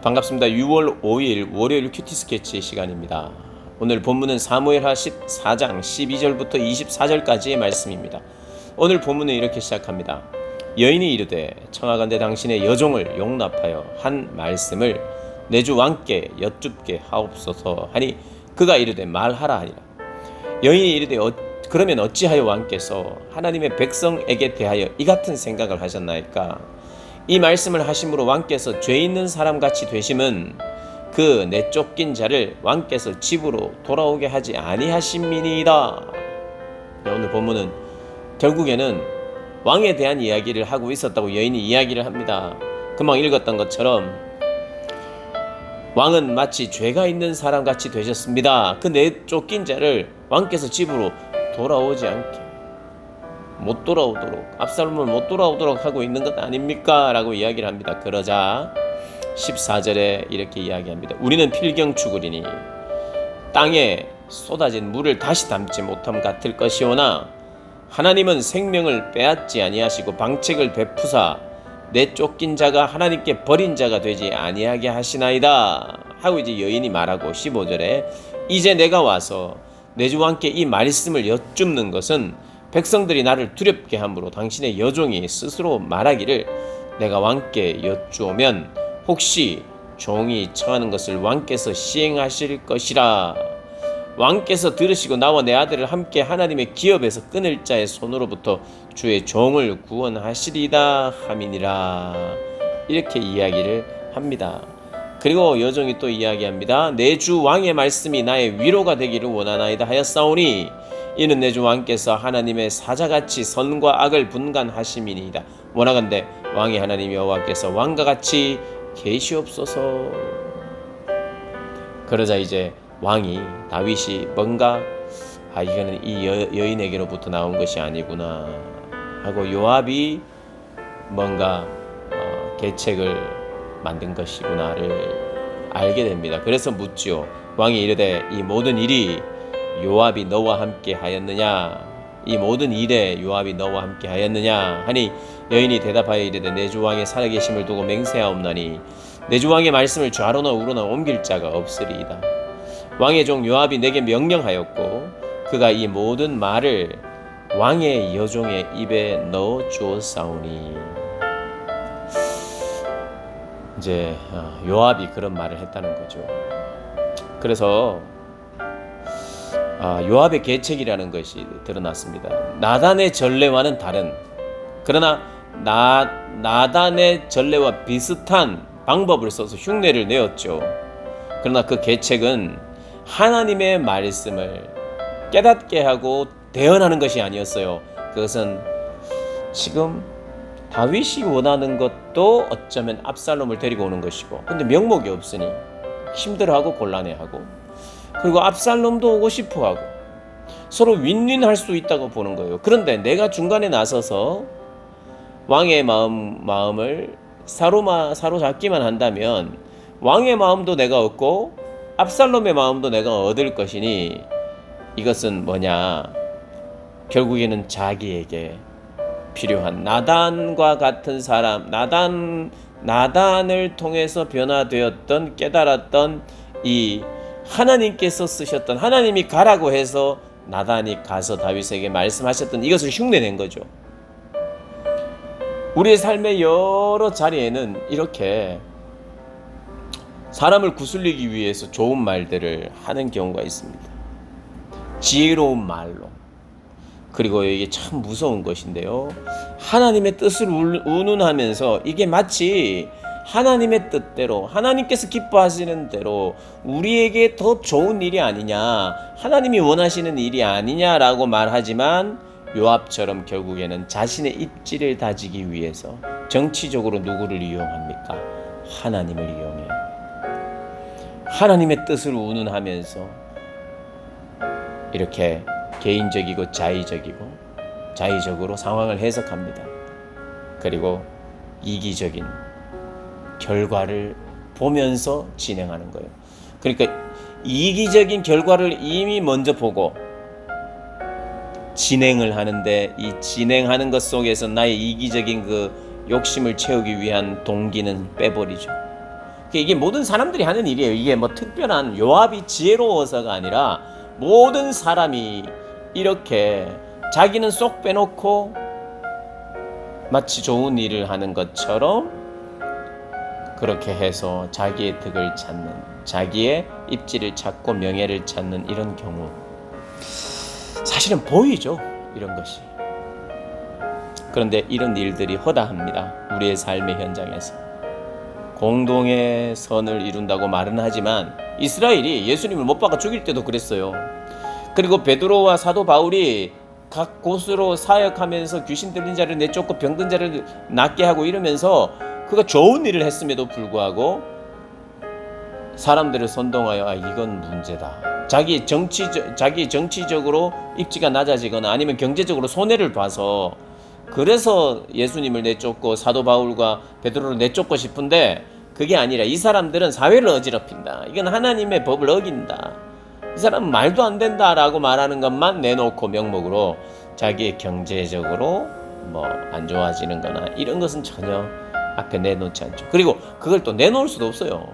반갑습니다. 6월 5일 월요일 큐티 스케치 시간입니다. 오늘 본문은 사무엘하 14장 12절부터 24절까지의 말씀입니다. 오늘 본문은 이렇게 시작합니다. 여인이 이르되 청하건대 당신의 여종을 용납하여 한 말씀을 내 주 왕께 여쭙게 하옵소서 하니 그가 이르되 말하라 하니라. 여인이 이르되 그러면 어찌하여 왕께서 하나님의 백성에게 대하여 이 같은 생각을 하셨나이까? 이 말씀을 하심으로 왕께서 죄 있는 사람같이 되심은 그 내쫓긴 자를 왕께서 집으로 돌아오게 하지 아니하심이니이다. 오늘 본문은 결국에는 왕에 대한 이야기를 하고 있었다고 여인이 이야기를 합니다. 금방 읽었던 것처럼 왕은 마치 죄가 있는 사람같이 되셨습니다. 그 내쫓긴 자를 왕께서 집으로 돌아오지 않게 못 돌아오도록, 압살롬을 못 돌아오도록 하고 있는 것 아닙니까? 라고 이야기를 합니다. 그러자 14절에 이렇게 이야기합니다. 우리는 필경추구리니 땅에 쏟아진 물을 다시 담지 못함 같을 것이오나 하나님은 생명을 빼앗지 아니하시고 방책을 베푸사 내쫓긴 자가 하나님께 버린 자가 되지 아니하게 하시나이다 하고 이제 여인이 말하고 15절에 이제 내가 와서 내 주 왕께 이 말씀을 여쭙는 것은 백성들이 나를 두렵게 함으로 당신의 여종이 스스로 말하기를 내가 왕께 여쭈오면 혹시 종이 청하는 것을 왕께서 시행하실 것이라. 왕께서 들으시고 나와 내 아들을 함께 하나님의 기업에서 끊을 자의 손으로부터 주의 종을 구원하시리다 함이니라. 이렇게 이야기를 합니다. 그리고 여종이 또 이야기합니다. 내 주 왕의 말씀이 나의 위로가 되기를 원하나이다 하였사오니 이는 내 주 왕께서 하나님의 사자같이 선과 악을 분간하심이니이다. 원하건대 왕의 하나님 여호와께서 왕과 같이 계시옵소서. 그러자 이제 왕이 다윗이 뭔가 이거는 이 여인에게로부터 나온 것이 아니구나 하고 요압이 뭔가 계책을 만든 것이구나를 알게 됩니다. 그래서 묻지요. 왕이 이르되 이 모든 일이 요압이 너와 함께 하였느냐? 이 모든 일에 요압이 너와 함께 하였느냐? 하니 여인이 대답하여 이르되 내 주 왕의 살아계심을 두고 맹세하옵나니 내 주 왕의 말씀을 좌로나 우로나 옮길 자가 없으리이다. 왕의 종 요압이 내게 명령하였고 그가 이 모든 말을 왕의 여종의 입에 넣어 주었사오니. 이제 요압이 그런 말을 했다는 거죠. 그래서 요압의 계책이라는 것이 드러났습니다. 나단의 전례와는 다른, 그러나 나단의 전례와 비슷한 방법을 써서 흉내를 내었죠. 그러나 그 계책은 하나님의 말씀을 깨닫게 하고 대언하는 것이 아니었어요. 그것은 지금 다윗이 원하는 것도 어쩌면 압살롬을 데리고 오는 것이고, 근데 명목이 없으니 힘들어하고 곤란해하고, 그리고 압살롬도 오고 싶어하고 서로 윈윈할 수 있다고 보는 거예요. 그런데 내가 중간에 나서서 왕의 마음을 사로잡기만 한다면 왕의 마음도 내가 얻고 압살롬의 마음도 내가 얻을 것이니 이것은 뭐냐? 결국에는 자기에게 필요한 나단과 같은 사람, 나단을 통해서 변화되었던, 깨달았던 이 하나님께서 쓰셨던, 하나님이 가라고 해서 나단이 가서 다윗에게 말씀하셨던 이것을 흉내낸 거죠. 우리의 삶의 여러 자리에는 이렇게 사람을 구슬리기 위해서 좋은 말들을 하는 경우가 있습니다. 지혜로운 말로. 그리고 이게 참 무서운 것인데요. 하나님의 뜻을 운운하면서 이게 마치 하나님의 뜻대로, 하나님께서 기뻐하시는 대로 우리에게 더 좋은 일이 아니냐, 하나님이 원하시는 일이 아니냐라고 말하지만 요압처럼 결국에는 자신의 입지를 다지기 위해서 정치적으로 누구를 이용합니까? 하나님을 이용해요. 하나님의 뜻을 운운하면서 이렇게 개인적이고 자의적으로 상황을 해석합니다. 그리고 이기적인 결과를 보면서 진행하는 거예요. 그러니까 이기적인 결과를 이미 먼저 보고 진행을 하는데, 이 진행하는 것 속에서 나의 이기적인 그 욕심을 채우기 위한 동기는 빼버리죠. 이게 모든 사람들이 하는 일이에요. 이게 뭐 특별한 요압이 지혜로워서가 아니라 모든 사람이 이렇게 자기는 쏙 빼놓고 마치 좋은 일을 하는 것처럼 그렇게 해서 자기의 득을 찾는, 자기의 입지를 찾고 명예를 찾는 이런 경우, 사실은 보이죠, 이런 것이. 그런데 이런 일들이 허다합니다. 우리의 삶의 현장에서 공동의 선을 이룬다고 말은 하지만 이스라엘이 예수님을 못 박아 죽일 때도 그랬어요. 그리고 베드로와 사도 바울이 각 곳으로 사역하면서 귀신 들린 자를 내쫓고 병든 자를 낫게 하고 이러면서 그가 좋은 일을 했음에도 불구하고 사람들을 선동하여 이건 문제다. 자기 정치적으로 입지가 낮아지거나 아니면 경제적으로 손해를 봐서 그래서 예수님을 내쫓고 사도 바울과 베드로를 내쫓고 싶은데 그게 아니라 이 사람들은 사회를 어지럽힌다. 이건 하나님의 법을 어긴다. 이 사람은 말도 안 된다라고 말하는 것만 내놓고 명목으로 자기의 경제적으로 뭐 안 좋아지는 거나 이런 것은 전혀 앞에 내놓지 않죠. 그리고 그걸 또 내놓을 수도 없어요.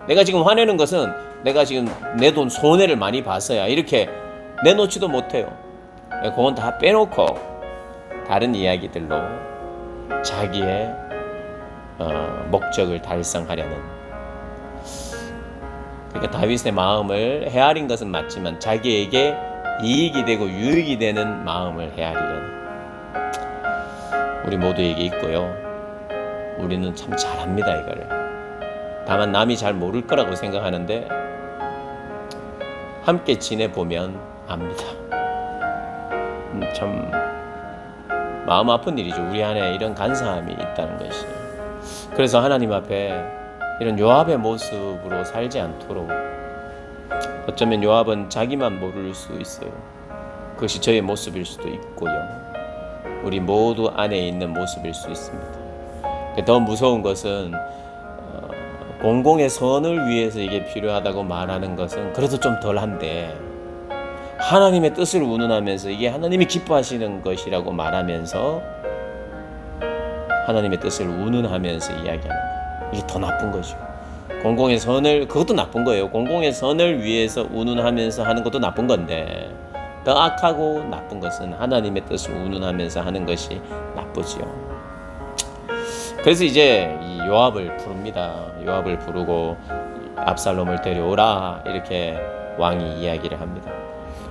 내가 지금 화내는 것은 내가 지금 내 돈 손해를 많이 봤어야 이렇게 내놓지도 못해요. 그건 다 빼놓고 다른 이야기들로 자기의 목적을 달성하려는, 그러니까 다윗의 마음을 헤아린 것은 맞지만 자기에게 이익이 되고 유익이 되는 마음을 헤아리려는 우리 모두에게 있고요. 우리는 참 잘합니다, 이거를. 다만 남이 잘 모를 거라고 생각하는데 함께 지내보면 압니다. 참 마음 아픈 일이죠. 우리 안에 이런 간사함이 있다는 것이. 그래서 하나님 앞에 이런 요압의 모습으로 살지 않도록, 어쩌면 요압은 자기만 모를 수 있어요. 그것이 저의 모습일 수도 있고요. 우리 모두 안에 있는 모습일 수 있습니다. 더 무서운 것은 공공의 선을 위해서 이게 필요하다고 말하는 것은 그래도 좀 덜한데, 하나님의 뜻을 운운하면서 이게 하나님이 기뻐하시는 것이라고 말하면서 하나님의 뜻을 운운하면서 이야기하는 것, 이게 더 나쁜 거죠. 공공의 선을, 그것도 나쁜 거예요. 공공의 선을 위해서 운운하면서 하는 것도 나쁜 건데, 더 악하고 나쁜 것은 하나님의 뜻을 운운하면서 하는 것이 나쁘지요. 그래서 이제 이 요압을 부릅니다. 요압을 부르고 압살롬을 데려오라, 이렇게 왕이 이야기를 합니다.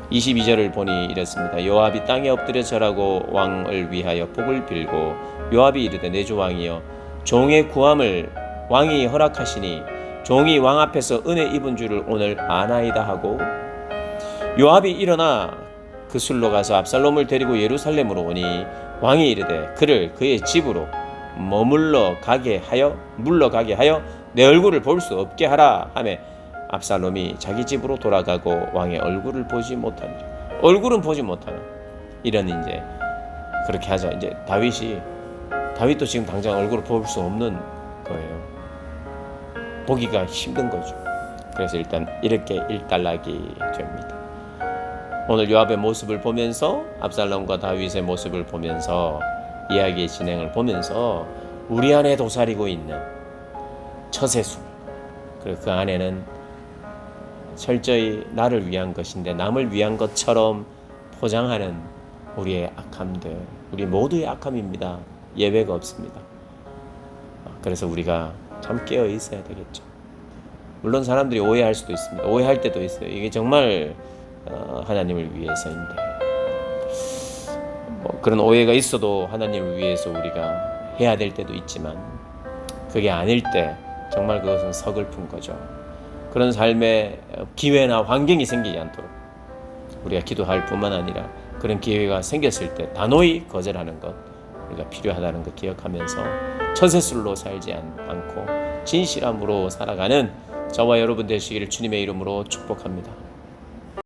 22절을 보니 이렇습니다. 요압이 땅에 엎드려 절하고 왕을 위하여 복을 빌고, 요압이 이르되 내 주 왕이여, 종의 구함을 왕이 허락하시니 종이 왕 앞에서 은혜 입은 줄을 오늘 아나이다 하고, 요압이 일어나 그 술로 가서 압살롬을 데리고 예루살렘으로 오니 왕이 이르되 그를 그의 집으로 물러가게 하여 내 얼굴을 볼 수 없게 하라 하매, 압살롬이 자기 집으로 돌아가고 왕의 얼굴을 보지 못하니라. 얼굴은 보지 못하는 이런, 이제 그렇게 하자. 이제 다윗도 지금 당장 얼굴을 볼 수 없는 거예요. 보기가 힘든 거죠. 그래서 일단 이렇게 일단락이 됩니다. 오늘 요압의 모습을 보면서, 압살롬과 다윗의 모습을 보면서, 이야기의 진행을 보면서 우리 안에 도사리고 있는 처세술, 그리고 그 안에는 철저히 나를 위한 것인데 남을 위한 것처럼 포장하는 우리의 악함들, 우리 모두의 악함입니다. 예외가 없습니다. 그래서 우리가 참 깨어 있어야 되겠죠. 물론 사람들이 오해할 수도 있습니다. 오해할 때도 있어요. 이게 정말 하나님을 위해서인데, 그런 오해가 있어도 하나님을 위해서 우리가 해야 될 때도 있지만, 그게 아닐 때 정말 그것은 서글픈 거죠. 그런 삶의 기회나 환경이 생기지 않도록 우리가 기도할 뿐만 아니라 그런 기회가 생겼을 때 단호히 거절하는 것, 우리가 필요하다는 것 기억하면서 처세술로 살지 않고 진실함으로 살아가는 저와 여러분 되시기를 주님의 이름으로 축복합니다.